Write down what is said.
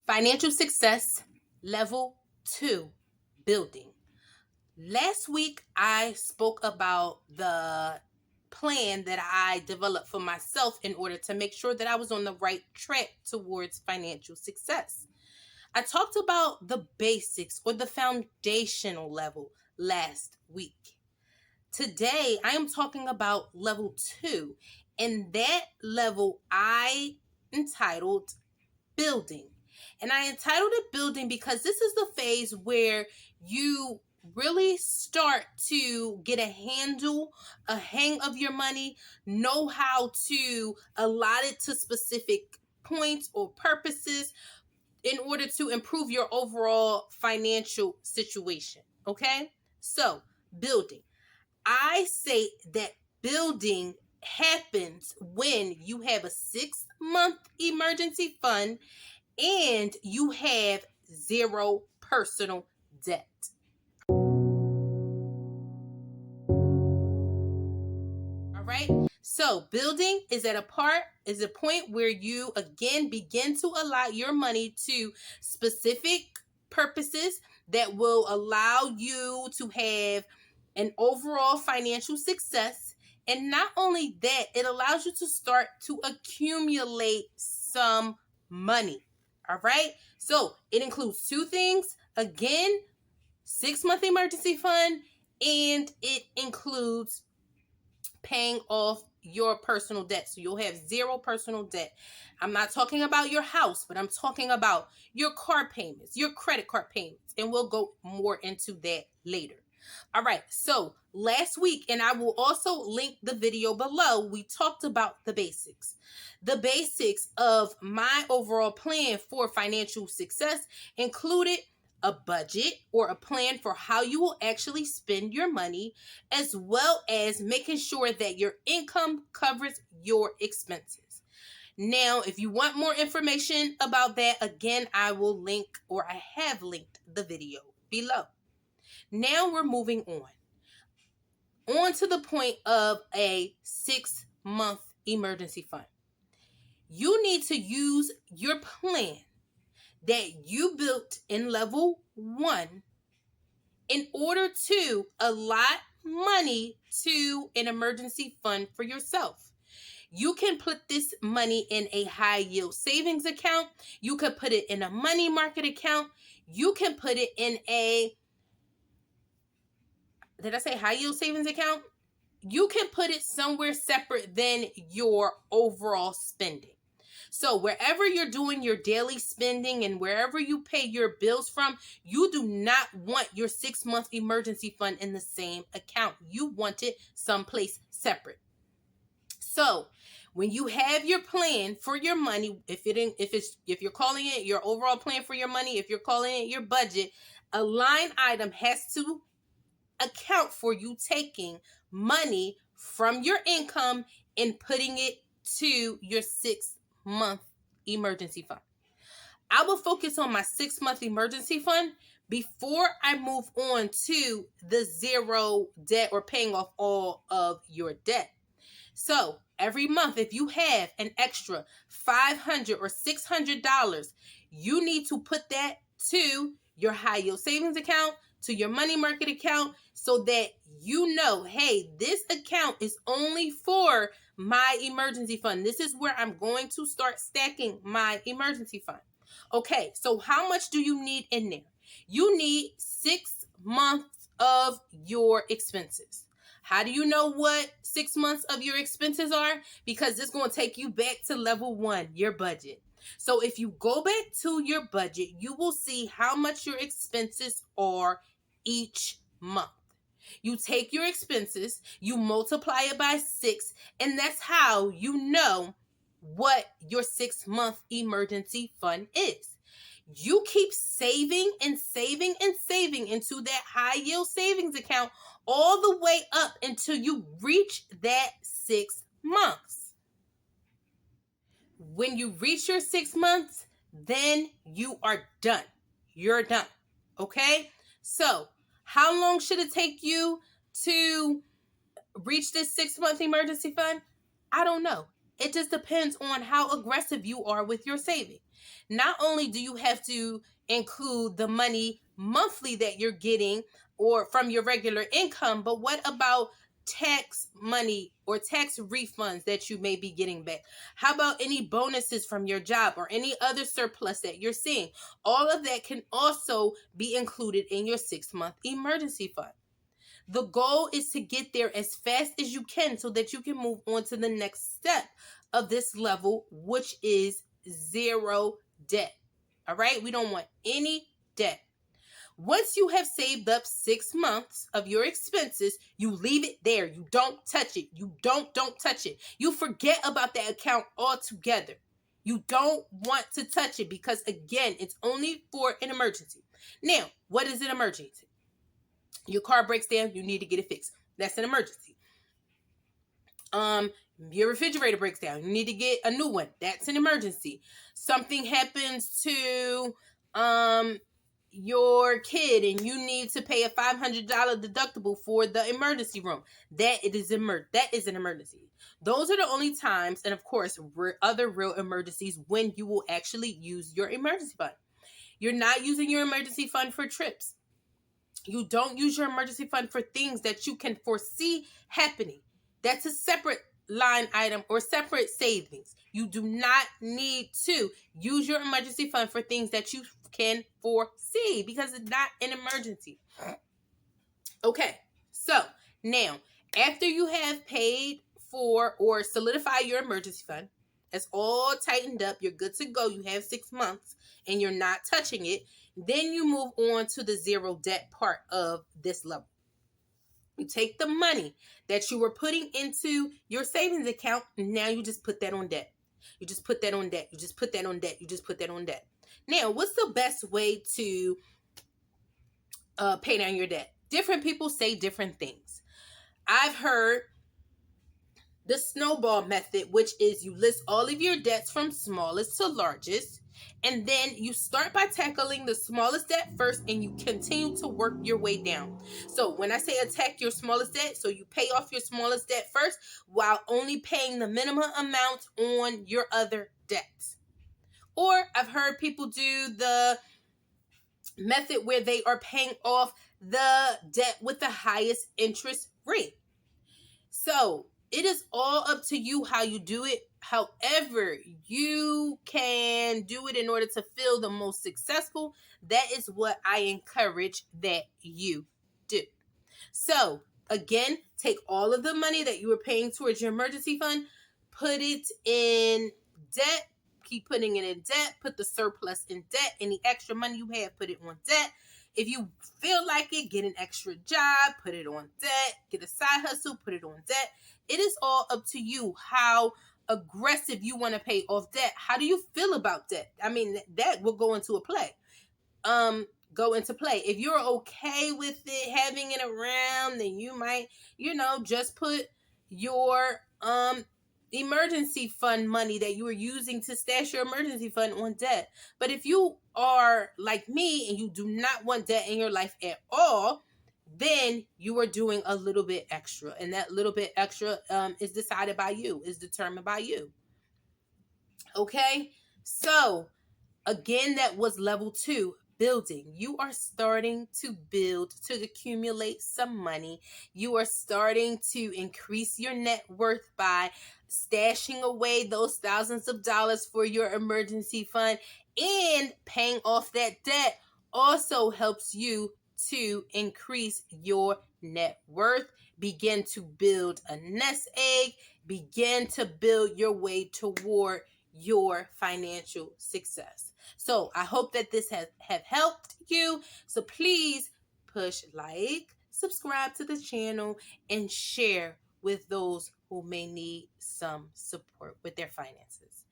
Financial success, level 2, building. Last week, I spoke about the plan that I developed for myself in order to make sure that I was on the right track towards financial success. I talked about the basics or the foundational level last week. Today, I am talking about level 2, and that level I entitled building. And I entitled it building because this is the phase where you really start to get a hang of your money, know how to allot it to specific points or purposes in order to improve your overall financial situation. Okay? So, building. I say that building happens when you have a 6-month emergency fund and you have zero personal debt. All right. So building is a point where you again begin to allot your money to specific purposes that will allow you to have an overall financial success. And not only that, it allows you to start to accumulate some money. All right. So it includes two things. Again, 6-month emergency fund, and it includes paying off your personal debt. So you'll have zero personal debt. I'm not talking about your house, but I'm talking about your car payments, your credit card payments, and we'll go more into that later. All right, so last week, and I will also link the video below, we talked about the basics. The basics of my overall plan for financial success included a budget or a plan for how you will actually spend your money, as well as making sure that your income covers your expenses. Now, if you want more information about that, again, I will link, or I have linked the video below. Now we're moving on to the point of a 6-month emergency fund. You need to use your plan that you built in level 1 in order to allot money to an emergency fund for yourself. You can put this money in a high yield savings account. You could put it in a money market account. You can put it in did I say high yield savings account? You can put it somewhere separate than your overall spending. So wherever you're doing your daily spending and wherever you pay your bills from, you do not want your 6-month emergency fund in the same account. You want it someplace separate. So when you have your plan for your money, if you're calling it your overall plan for your money, if you're calling it your budget, a line item has to account for you taking money from your income and putting it to your 6-month emergency fund. I will focus on my 6-month emergency fund before I move on to the zero debt or paying off all of your debt. So every month, if you have an extra $500 or $600, you need to put that to your high yield savings account, to your money market account, so that you know, hey, this account is only for my emergency fund. This is where I'm going to start stacking my emergency fund. Okay, so how much do you need in there? You need 6 months of your expenses. How do you know what 6 months of your expenses are? Because it's going to take you back to level 1, your budget. So if you go back to your budget, you will see how much your expenses are each month. You take your expenses, you multiply it by 6, and that's how you know what your 6-month emergency fund is. You keep saving and saving and saving into that high yield savings account all the way up until you reach that 6 months. When you reach your 6 months, then you are done. You're done. Okay? So, how long should it take you to reach this 6-month emergency fund? I don't know. It just depends on how aggressive you are with your saving. Not only do you have to include the money monthly that you're getting or from your regular income, but what about tax money or tax refunds that you may be getting back? How about any bonuses from your job or any other surplus that you're seeing? All of that can also be included in your 6-month emergency fund. The goal is to get there as fast as you can so that you can move on to the next step of this level, which is zero debt. All right? We don't want any debt. Once you have saved up 6 months of your expenses, you leave it there. You don't touch it. You don't touch it. You forget about that account altogether. You don't want to touch it because, again, it's only for an emergency. Now, what is an emergency? Your car breaks down, you need to get it fixed. That's an emergency. Your refrigerator breaks down, you need to get a new one. That's an emergency. Something happens to your kid and you need to pay a $500 deductible for the emergency room. That is an emergency. Those are the only times, and of course, other real emergencies when you will actually use your emergency fund. You're not using your emergency fund for trips. You don't use your emergency fund for things that you can foresee happening. That's a separate line item or separate savings. You do not need to use your emergency fund for things that you can foresee because it's not an emergency. Okay, so now after you have paid for or solidify your emergency fund, it's all tightened up, you're good to go, you have 6 months and you're not touching it, then you move on to the zero debt part of this level. You take the money that you were putting into your savings account, and now you just put that on debt. You just put that on debt. You just put that on debt. You just put that on debt. Now, what's the best way to pay down your debt? Different people say different things. I've heard the snowball method, which is you list all of your debts from smallest to largest, and then you start by tackling the smallest debt first and you continue to work your way down. So when I say attack your smallest debt, so you pay off your smallest debt first while only paying the minimum amount on your other debts. Or I've heard people do the method where they are paying off the debt with the highest interest rate. So it is all up to you how you do it. However, you can do it in order to feel the most successful. That is what I encourage that you do. So again, take all of the money that you were paying towards your emergency fund, put it in debt, keep putting it in debt, put the surplus in debt, any extra money you have, put it on debt. If you feel like it, get an extra job, put it on debt, get a side hustle, put it on debt. It is all up to you how aggressive you want to pay off debt. How do you feel about debt? I mean, that will go into play. If you're okay with it, having it around, then you might, just put your emergency fund money that you were using to stash your emergency fund on debt. But if you are like me and you do not want debt in your life at all, then you are doing a little bit extra, and that little bit extra is decided by you, is determined by you. Okay, so again, that was level 2, building. You are starting to build, to accumulate some money. You are starting to increase your net worth by stashing away those thousands of dollars for your emergency fund, and paying off that debt also helps you to increase your net worth. Begin to build a nest egg. Begin to build your way toward your financial success. So I hope that this have helped you. So please push like, subscribe to the channel, and share with those who may need some support with their finances.